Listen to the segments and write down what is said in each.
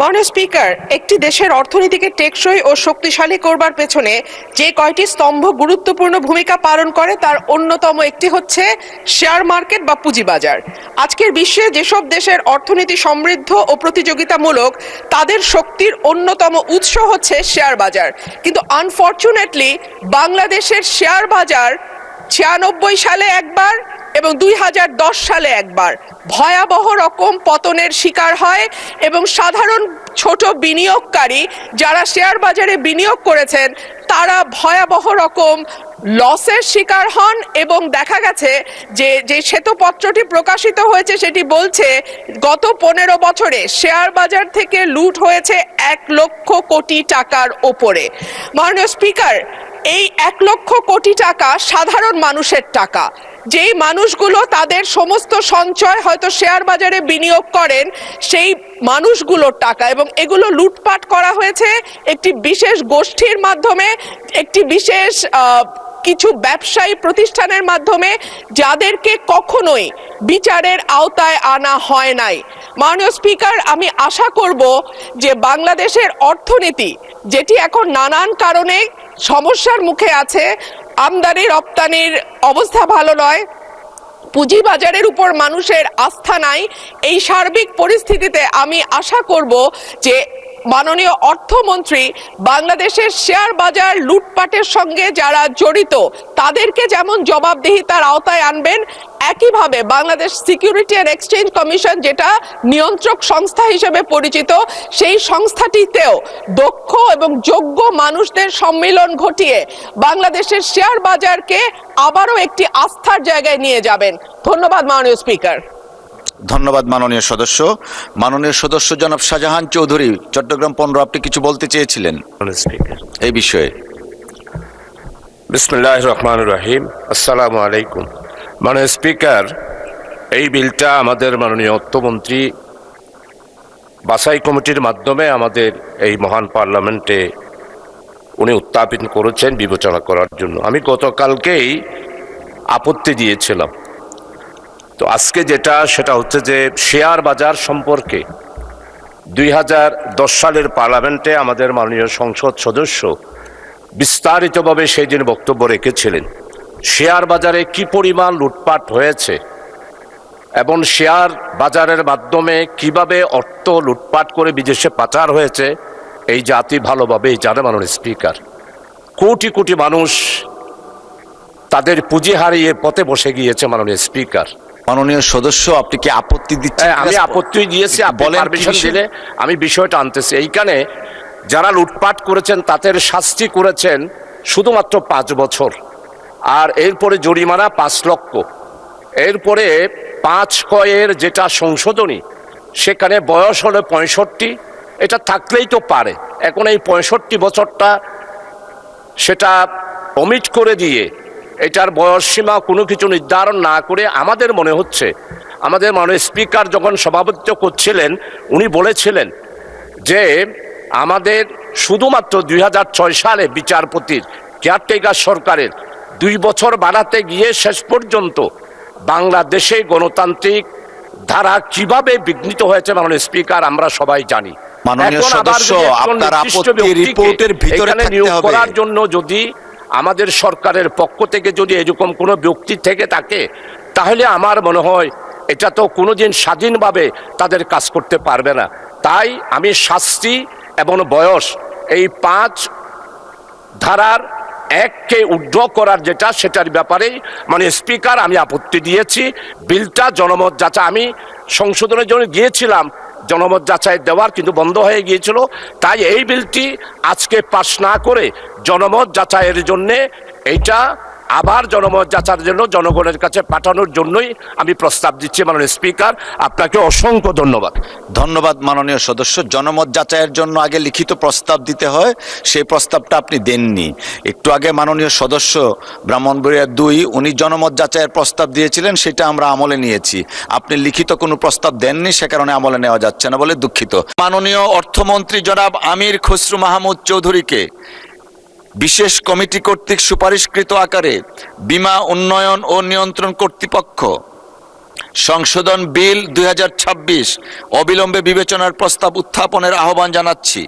মাননীয় স্পিকার, একটি দেশের অর্থনীতিকে টেকসই ও শক্তিশালী করবার পেছনে যে কয়টি স্তম্ভ গুরুত্বপূর্ণ ভূমিকা পালন করে তার অন্যতম একটি হচ্ছে শেয়ার মার্কেট বা পুঁজিবাজার। আজকের বিশ্বে যেসব দেশের অর্থনীতি সমৃদ্ধ ও প্রতিযোগিতামূলক তাদের শক্তির অন্যতম উৎস হচ্ছে শেয়ার বাজার, কিন্তু আনফরচুনেটলি বাংলাদেশের শেয়ার বাজার 96 সালে একবার এবং 2010 সালে একবার ভয়াবহ রকম পতনের শিকার হয় এবং সাধারণ ছোট বিনিয়োগকারী যারা শেয়ার বাজারে বিনিয়োগ করেছেন তারা ভয়াবহ রকম লসের শিকার হন। এবং দেখা গেছে যে শ্বেতপত্রটি প্রকাশিত হয়েছে সেটি বলছে গত 15 বছরে শেয়ার বাজার থেকে লুট হয়েছে 1 লক্ষ কোটি টাকার ওপরে। মাননীয় স্পিকার, এই 1 লক্ষ কোটি টাকা সাধারণ মানুষের টাকা, যেই মানুষগুলো তাদের সমস্ত সঞ্চয় হয়তো শেয়ার বাজারে বিনিয়োগ করেন সেই মানুষগুলোর টাকা, এবং এগুলো লুটপাট করা হয়েছে একটি বিশেষ গোষ্ঠীর মাধ্যমে, একটি বিশেষ কিছু ব্যবসায়ী প্রতিষ্ঠানের মাধ্যমে, যাদেরকে কখনোই বিচারের আওতায় আনা হয় নাই। মাননীয় স্পিকার, আমি আশা করব যে বাংলাদেশের অর্থনীতি যেটি এখন নানান কারণে সমস্যার মুখে আছে, আমদানি রপ্তানির অবস্থা ভালো নয়, পুঁজিবাজারের উপর মানুষের আস্থা নাই, এই সার্বিক পরিস্থিতিতে আমি আশা করব যে মাননীয় অর্থমন্ত্রী বাংলাদেশের শেয়ার বাজার লুটপাটের সঙ্গে যারা জড়িত তাদেরকে যেমন জবাবদিহিতার আওতায় আনবেন, একইভাবে Bangladesh security and exchange commission যেটা নিয়ন্ত্রক সংস্থা হিসেবে পরিচিত সেই সংস্থাটিতেও দক্ষ এবং যোগ্য মানুষদের সম্মিলন ঘটিয়ে বাংলাদেশের শেয়ার বাজারকে আবারও একটি আস্থার জায়গায় নিয়ে যাবেন। ধন্যবাদ মাননীয় স্পিকার। ধন্যবাদ মাননীয় সদস্য জনাব শাহজাহান চৌধুরী, চট্টগ্রাম 15, আপনি কিছু বলতে চেয়েছিলেন এই বিষয়ে। বিসমিল্লাহির রহমানির রহিম। আসসালামু আলাইকুম। মাননীয় স্পিকার, এই বিলটা আমাদের মাননীয় অর্থমন্ত্রী বাছাই কমিটির মাধ্যমে আমাদের এই মহান পার্লামেন্টে উনি উত্থাপন করেছেন বিবেচনা করার জন্য। আমি গতকালকেই আপত্তি দিয়েছিলাম। তো আজকে সেটা হচ্ছে যে শেয়ার বাজার সম্পর্কে 2010 সালের পার্লামেন্টে আমাদের মাননীয় সংসদ সদস্য বিস্তারিতভাবে সেই দিন বক্তব্য রেখেছিলেন। শেয়ার বাজারে কি পরিমাণ লুটপাট হয়েছে এবং শেয়ার বাজারের মাধ্যমে কিভাবে অর্থ লুটপাট করে বিদেশে পাচার হয়েছে এই জাতি ভালোভাবেই জানে। মাননীয় স্পিকার, কোটি কোটি মানুষ তাদের পুঁজি হারিয়ে পথে বসে গিয়েছে। মাননীয় স্পিকার, মাননীয় সদস্য, আপনি কি আপত্তি দিচ্ছেন? আমি আপত্তি দিয়েছি, পারমিশন দিলে আমি বিষয়টা আনতেছি। এইখানে যারা লুটপাট করেছেন তাদের শাস্তি করেছেন শুধুমাত্র 5 বছর, আর এরপরে জরিমানা 5 লক্ষ, এরপরে 5 কয়ের যেটা সংশোধনী সেখানে বয়স হলে 65, এটা থাকলেই তো পারে। এখন এই 65 বছরটা সেটা অমিট করে দিয়ে এটার বয়স সীমা কোনো কিছু নির্ধারণ না করে আমাদের মনে হচ্ছে, আমাদের মাননীয় স্পিকার যখন সভাপতিত্ব করছিলেন উনি বলেছিলেন যে আমাদের শুধুমাত্র 2006 সালে বিচারপতির কেয়ারটেকার সরকারের 2 বছর বাড়াতে গিয়ে শেষ পর্যন্ত বাংলাদেশে গণতান্ত্রিক ধারা কিভাবে বিঘ্নিত হয়েছে মাননীয় স্পিকার আমরা সবাই জানি। মাননীয় সদস্য, আপনার আপত্তি রিপোর্টের ভিতরে থাকতে হবে। করার জন্য যদি আমাদের সরকারের পক্ষ থেকে যদি এরকম কোনো ব্যক্তি থেকে থাকে তাহলে আমার মনে হয় এটা তো কোনোদিন স্বাধীনভাবে তাদের কাজ করতে পারবে না। তাই আমি শাস্তি এবং বয়স এই 5 ধারার 1কে উইথড্র করার সেটার ব্যাপারেই মানে স্পিকার আমি আপত্তি দিয়েছি। বিলটা জনমত যাচাই, আমি সংশোধনের জন্য গিয়েছিলাম জনমত যাচাই দেওয়ার, কিন্তু বন্ধ হয়ে গিয়েছিল। তাই এই বিলটি আজকে পাস না করে জনমত যাচাইয়ের জন্যে এইটা আবার জনমত যাচাইয়ের জন্য জনগণের কাছে পাঠানোর জন্যই আমি প্রস্তাব দিচ্ছি। মাননীয় স্পিকার, আপনাকে অসংখ্য ধন্যবাদ। ধন্যবাদ মাননীয় সদস্য। জনমত যাচাইয়ের জন্য আগে লিখিত প্রস্তাব দিতে হয়, সেই প্রস্তাবটা আপনি দেননি। একটু আগে মাননীয় সদস্য ব্রাহ্মণবাড়িয়া 2 উনি জনমত যাচাইয়ের প্রস্তাব দিয়েছিলেন, সেটা আমরা আমলে নিয়েছি। আপনি লিখিত কোনো প্রস্তাব দেননি, সে কারণে আমলে নেওয়া যাচ্ছে না বলে দুঃখিত। মাননীয় অর্থমন্ত্রী জনাব আমির খসরু মাহমুদ চৌধুরীকে বিশেষ কমিটি কর্তৃক সুপারিশকৃত আকারে বীমা উন্নয়ন ও নিয়ন্ত্রণ কর্তৃপক্ষ সংশোধন বিল 2026 অবিলম্বে বিবেচনার প্রস্তাব উত্থাপনের আহ্বান জানাচ্ছি।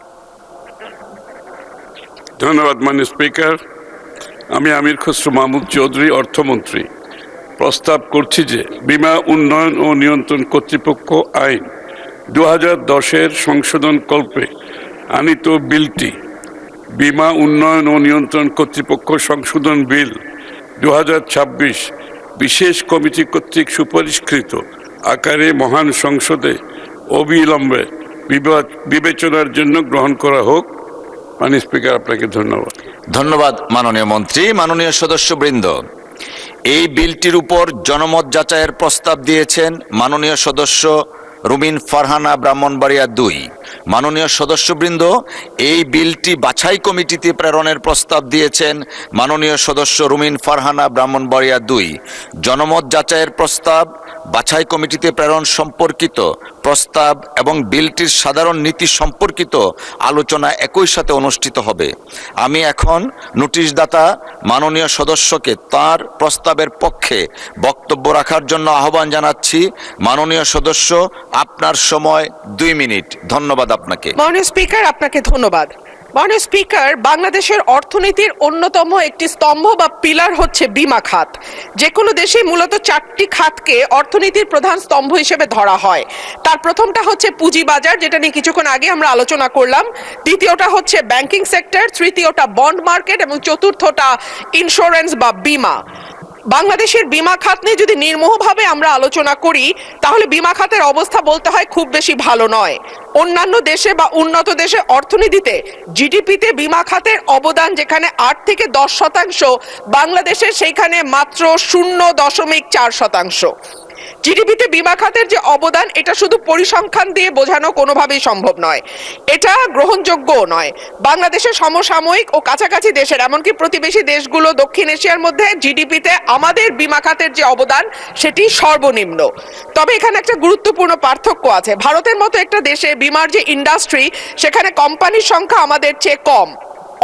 ধন্যবাদ মাননীয় স্পিকার। আমি আমির খসরু মাহমুদ চৌধুরী, অর্থমন্ত্রী, প্রস্তাব করছি যে বীমা উন্নয়ন ও নিয়ন্ত্রণ কর্তৃপক্ষ আইন 2010-এর সংশোধন কল্পে আনিত বিলটি বীমা উন্নয়ন ও নিয়ন্ত্রণ কর্তৃপক্ষ সংশোধন বিল 2026 বিশেষ কমিটি কর্তৃক সুপারিশকৃত আকারে মহান সংসদে অবিলম্বে বিবেচনার জন্য গ্রহণ করা হোক। মাননীয় স্পিকার, আপনাকে ধন্যবাদ। ধন্যবাদ মাননীয় মন্ত্রী। মাননীয় সদস্যবৃন্দ, এই বিলটির উপর জনমত যাচাইয়ের প্রস্তাব দিয়েছেন মাননীয় সদস্য রুমিন ফারহানা, ব্রাহ্মণবাড়িয়া 2। মাননীয় সদস্যবৃন্দ, এই বিলটি বাছাই কমিটিতে প্রেরণের প্রস্তাব দিয়েছেন মাননীয় সদস্য রুমিন ফারহানা, ব্রাহ্মণবাড়িয়া 2। জনমত যাচাইয়ের প্রস্তাব, বাছাই কমিটিতে প্রেরণ সম্পর্কিত প্রস্তাব এবং বিলটির সাধারণ নীতি সম্পর্কিত আলোচনা একই সাথে অনুষ্ঠিত হবে। আমি এখন নোটিশদাতা মাননীয় সদস্যকে তার প্রস্তাবের পক্ষে বক্তব্য রাখার জন্য আহ্বান জানাচ্ছি। মাননীয় সদস্য, আপনার সময় 2 মিনিট। ধন্যবাদ আপনাকে। মাননীয় স্পিকার, আপনাকে ধন্যবাদ। মাননীয় স্পিকার, বাংলাদেশের অর্থনীতির অন্যতম একটি স্তম্ভ বা পিলার হচ্ছে বীমা খাত। যে কোনো দেশে মূলত 4টি খাতকে অর্থনীতির প্রধান স্তম্ভ হিসেবে ধরা হয়। তার প্রথমটা হচ্ছে পুঁজিবাজার, যেটা নিয়ে কিছুক্ষণ আগে আমরা আলোচনা করলাম। দ্বিতীয়টা হচ্ছে ব্যাংকিং সেক্টর, তৃতীয়টা বন্ড মার্কেট এবং চতুর্থটা ইন্স্যুরেন্স বা বীমা। বাংলাদেশের বীমা খাত নিয়ে যদি নির্মোহভাবে আমরা আলোচনা করি, তাহলে বীমা খাতের অবস্থা বলতে হয় খুব বেশি ভালো নয়। অন্যান্য দেশে বা উন্নত দেশে অর্থনীতিতে জিডিপিতে বীমা খাতের অবদান যেখানে 8 থেকে 10%, বাংলাদেশে সেইখানে মাত্র 0.4%। জিডিপিতে বীমা খাতের যে অবদান, এটা শুধু পরিসংখ্যান দিয়ে বোঝানো কোনোভাবেই সম্ভব নয়, এটা গ্রহণযোগ্যও নয়। বাংলাদেশের সমসাময়িক ও কাছাকাছি দেশের, এমনকি প্রতিবেশী দেশগুলো দক্ষিণ এশিয়ার মধ্যে জিডিপিতে আমাদের বীমা খাতের যে অবদান সেটি সর্বনিম্ন। তবে এখানে একটা গুরুত্বপূর্ণ পার্থক্য আছে। ভারতের মতো একটা দেশে বীমার যে ইন্ডাস্ট্রি, সেখানে কোম্পানির সংখ্যা আমাদের চেয়ে কম,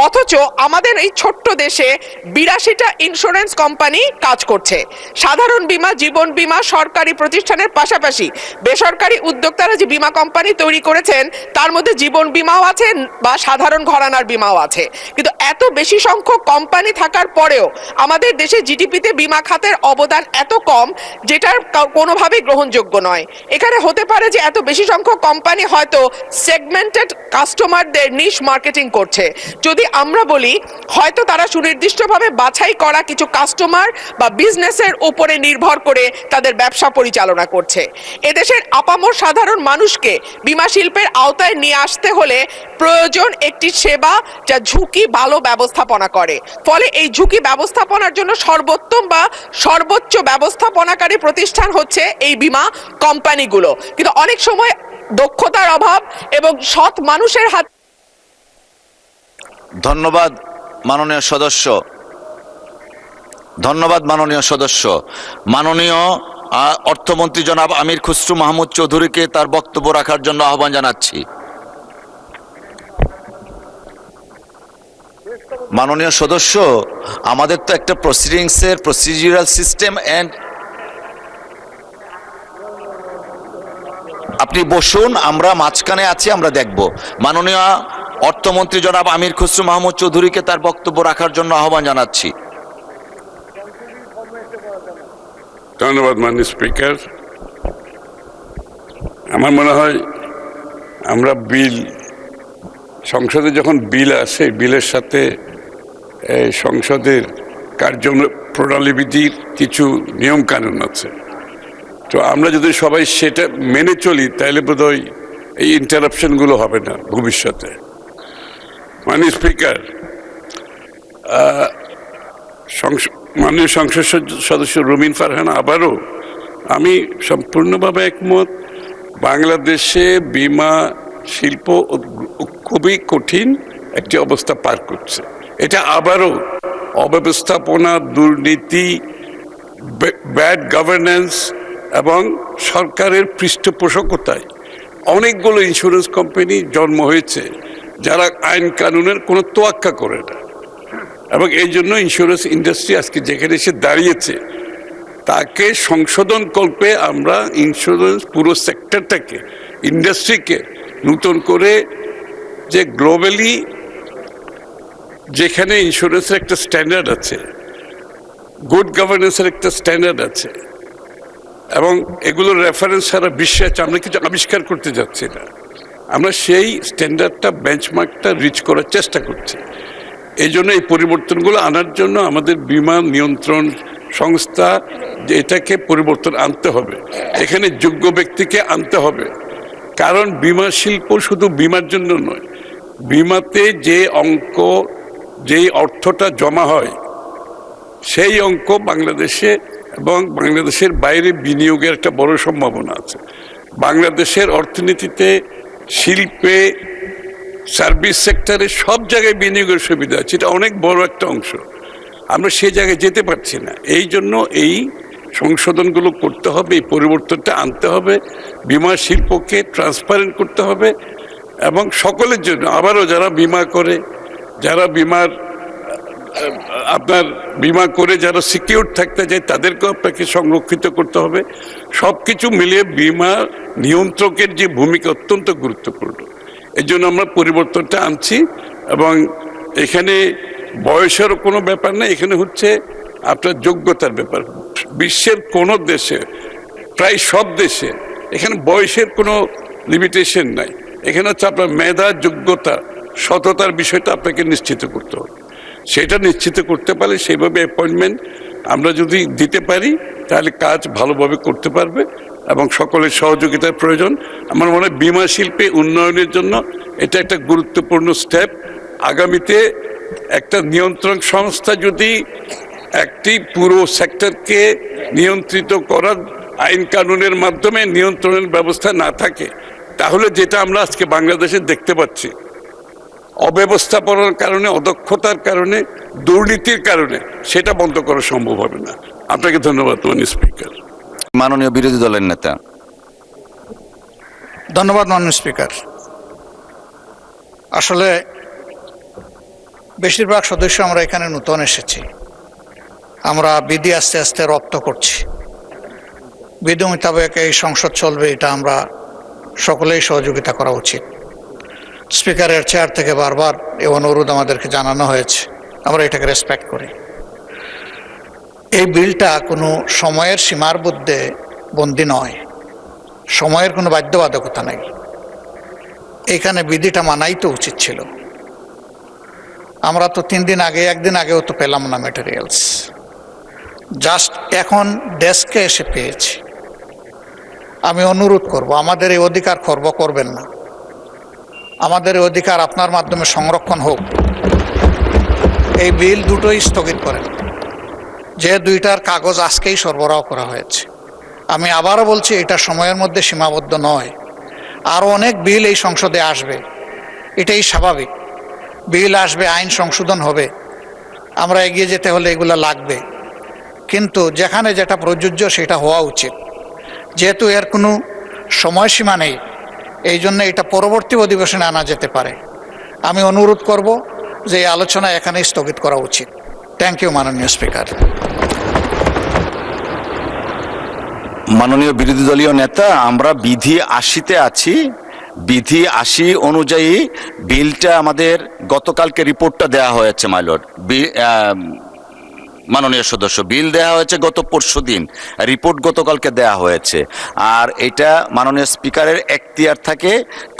অথচ আমাদের এই ছোট্ট দেশে 82টা ইন্স্যুরেন্স কোম্পানি কাজ করছে। সাধারণ বীমা, জীবন বীমা সরকারি প্রতিষ্ঠানের পাশাপাশি বেসরকারি উদ্যোক্তারা যে বীমা কোম্পানি তৈরি করেছেন, তার মধ্যে জীবন বীমাও আছে বা সাধারণ ঘরানার বীমাও আছে। কিন্তু এত বেশি সংখ্যক কোম্পানি থাকার পরেও আমাদের দেশে জিডিপিতে বীমা খাতের অবদান এত কম, যেটার কোনোভাবেই গ্রহণযোগ্য নয়। এখানে হতে পারে যে এত বেশি সংখ্যক কোম্পানি হয়তো সেগমেন্টেড কাস্টমারদের নিশ মার্কেটিং করছে। যদি আমরা বলি, হয়তো তারা সুনির্দিষ্টভাবে বাছাই করা কিছু কাস্টমার বা বিজনেসের উপরে নির্ভর করে তাদের ব্যবসা পরিচালনা করছে। এদেশের আপামর সাধারণ মানুষকে বীমা শিল্পের আওতায় নিয়ে আসতে হলে প্রয়োজন একটি সেবা যা ঝুঁকি ভালো ব্যবস্থাপনা করে। ফলে এই ঝুঁকি ব্যবস্থাপনার জন্য সর্বোত্তম বা সর্বোচ্চ ব্যবস্থাপনাকারী প্রতিষ্ঠান হচ্ছে এই বীমা কোম্পানিগুলো। কিন্তু অনেক সময় দক্ষতার অভাব এবং সৎ মানুষের হাত। ধন্যবাদ মাননীয় সদস্য। ধন্যবাদ মাননীয় সদস্য। মাননীয় অর্থমন্ত্রী জনাব আমির খসরু মাহমুদ চৌধুরীকে তার বক্তব্য রাখার জন্য আহ্বান জানাচ্ছি। মাননীয় সদস্য, আমাদের তো একটা প্রসিডিউরাল সিস্টেম এন্ড আপনি বসুন, আমরা মাঝখানে আছি, আমরা দেখব। মাননীয় অর্থমন্ত্রী জনাব আমির খসরু মাহমুদ চৌধুরীকে তার বক্তব্য রাখার জন্য আহ্বান জানাচ্ছি। ধন্যবাদ মাননীয় স্পিকার। আমার মনে হয় আমরা সংসদে যখন বিল আসে, বিলের সাথে সংসদের কার্যপ্রণালীবিধির কিছু নিয়ম কানুন আছে। তো আমরা যদি সবাই সেটা মেনে চলি, তাহলে বোধহয় এই ইন্টারাপশনগুলো হবে না ভবিষ্যতে। মাননীয় স্পিকার, মাননীয় সংসদ সদস্য রুমিন ফারহানা, আবারও আমি সম্পূর্ণভাবে একমত। বাংলাদেশে বীমা শিল্প খুবই কঠিন একটি অবস্থা পার করছে। এটা আবারও অব্যবস্থাপনা, দুর্নীতি, ব্যাড গভর্নেন্স এবং সরকারের পৃষ্ঠপোষকতায় অনেকগুলো ইন্স্যুরেন্স কোম্পানি জন্ম হয়েছে যারা আইন কানুনের কোনো তোয়াক্কা করে না, এবং এই জন্য ইন্স্যুরেন্স ইন্ডাস্ট্রি আজকে যেখানে এসে দাঁড়িয়েছে, তাকে সংশোধন কল্পে আমরা ইন্স্যুরেন্স পুরো সেক্টরটাকে, ইন্ডাস্ট্রিকে নতুন করে, যে গ্লোবালি যেখানে ইন্স্যুরেন্সের একটা স্ট্যান্ডার্ড আছে, গুড গভর্নেন্সের একটা স্ট্যান্ডার্ড আছে, এবং এগুলোর রেফারেন্স সারা বিশ্বে আছে, আমরা কিছু আবিষ্কার করতে যাচ্ছি না, আমরা সেই স্ট্যান্ডার্ডটা, বেঞ্চমার্কটা রিচ করার চেষ্টা করছি। এই জন্য এই পরিবর্তনগুলো আনার জন্য আমাদের বীমা নিয়ন্ত্রণ সংস্থা, যে এটাকে পরিবর্তন আনতে হবে, এখানে যোগ্য ব্যক্তিকে আনতে হবে। কারণ বীমা শিল্প শুধু বীমার জন্য নয়, বীমাতে যে অঙ্ক, যেই অর্থটা জমা হয়, সেই অঙ্ক বাংলাদেশে এবং বাংলাদেশের বাইরে বিনিয়োগের একটা বড় সম্ভাবনা আছে। বাংলাদেশের অর্থনীতিতে, শিল্পে, সার্ভিস সেক্টরে সব জায়গায় বিনিয়োগের সুবিধা আছে, এটা অনেক বড় একটা অংশ। আমরা সেই জায়গায় যেতে পারছি না, এই জন্য এই সংশোধনগুলো করতে হবে, এই পরিবর্তনটা আনতে হবে, বীমা শিল্পকে ট্রান্সপারেন্ট করতে হবে, এবং সকলের জন্য, আবারও যারা বীমা করে, যারা বীমা করে যারা সিকিউর থাকতে চায়, তাদেরকেও আপনাকে সংরক্ষিত করতে হবে। সব কিছু মিলিয়ে বীমা নিয়ন্ত্রকের যে ভূমিকা অত্যন্ত গুরুত্বপূর্ণ। এই জন্য আমরা পরিবর্তনটা আনছি, এবং এখানে বয়সেরও কোনো ব্যাপার নেই, এখানে হচ্ছে আপনার যোগ্যতার ব্যাপার। বিশ্বের কোনো দেশে, প্রায় সব দেশে, এখানে বয়সের কোনো লিমিটেশন নাই, এখানে হচ্ছে আপনার মেধা, যোগ্যতা, সততার বিষয়টা আপনাকে নিশ্চিত করতে হবে। সেটা নিশ্চিত করতে পারলে, সেইভাবে অ্যাপয়েন্টমেন্ট আমরা যদি দিতে পারি, তাহলে কাজ ভালোভাবে করতে পারবে, এবং সকলের সহযোগিতার প্রয়োজন। আমার মনে হয় বীমা শিল্পে উন্নয়নের জন্য এটা একটা গুরুত্বপূর্ণ স্টেপ। আগামীতে একটা নিয়ন্ত্রণ সংস্থা যদি একটি পুরো সেক্টরকে নিয়ন্ত্রিত করার আইন কানুনের মাধ্যমে নিয়ন্ত্রণের ব্যবস্থা না থাকে, তাহলে যেটা আমরা আজকে বাংলাদেশে দেখতে পাচ্ছি, অব্যবস্থাপনার কারণে, অদক্ষতার কারণে, দুর্নীতির কারণে, সেটা বন্ধ করা সম্ভব হবে না। আপনাকে ধন্যবাদ মাননীয় স্পিকার। মাননীয় বিরোধী দলের নেতা। ধন্যবাদ মাননীয় স্পিকার। আসলে বেশিরভাগ সদস্য আমরা এখানে নতুন এসেছি, আমরা বিধি আস্তে আস্তে রপ্ত করছি, বিধি মোতাবেক এই সংসদ চলবে, এটা আমরা সকলেই সহযোগিতা করা উচিত। স্পিকারের চেয়ার থেকে বারবার এই অনুরোধ আমাদেরকে জানানো হয়েছে, আমরা এটাকে রেসপেক্ট করি। এই বিলটা কোনো সময়ের সীমার মধ্যে বন্দী নয়, সময়ের কোনো বাধ্যবাধকতা নেই, এইখানে বিধিটা মানাই তো উচিত ছিল। আমরা তো 3 দিন আগে, 1 দিন আগেও তো পেলাম না ম্যাটেরিয়ালস, জাস্ট এখন ডেস্কে এসে পেয়েছি। আমি অনুরোধ করব, আমাদের এই অধিকার খর্ব করবেন না, আমাদের এই অধিকার আপনার মাধ্যমে সংরক্ষণ হোক। এই বিল দুটোই স্থগিত করেন, যে দুইটার কাগজ আজকেই সরবরাহ করা হয়েছে। আমি আবারও বলছি, এটা সময়ের মধ্যে সীমাবদ্ধ নয়, আরও অনেক বিল এই সংসদে আসবে, এটাই স্বাভাবিক। বিল আসবে, আইন সংশোধন হবে, আমরা এগিয়ে যেতে হলে এগুলো লাগবে, কিন্তু যেখানে যেটা প্রযোজ্য সেটা হওয়া উচিত। যেহেতু এর কোনো সময়সীমা নেই, এই জন্য এটা পরবর্তী অধিবেশনে আনা যেতে পারে। আমি অনুরোধ করব যে এই আলোচনা এখানেই স্থগিত করা উচিত। থ্যাংক ইউ মাননীয় স্পিকার। মাননীয় বিরোধী দলীয় নেতা, আমরা বিধি 80-তে আছি। বিধি 80 অনুযায়ী বিলটা আমাদের গতকালকে রিপোর্টটা দেওয়া হয়েছে মাইলর্ড। মাননীয় সদস্য, বিল দেওয়া হয়েছে গত পরশুদিন, রিপোর্ট গতকালকে দেওয়া হয়েছে। আর এটা মাননীয় স্পিকারের এখতিয়ার থাকে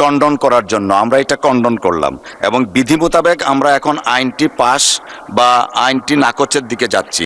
কন্ডন করার জন্য, আমরা এটা কন্ডন করলাম, এবং বিধি মোতাবেক আমরা এখন আইনটি পাস বা আইনটি নাকচের দিকে যাচ্ছি।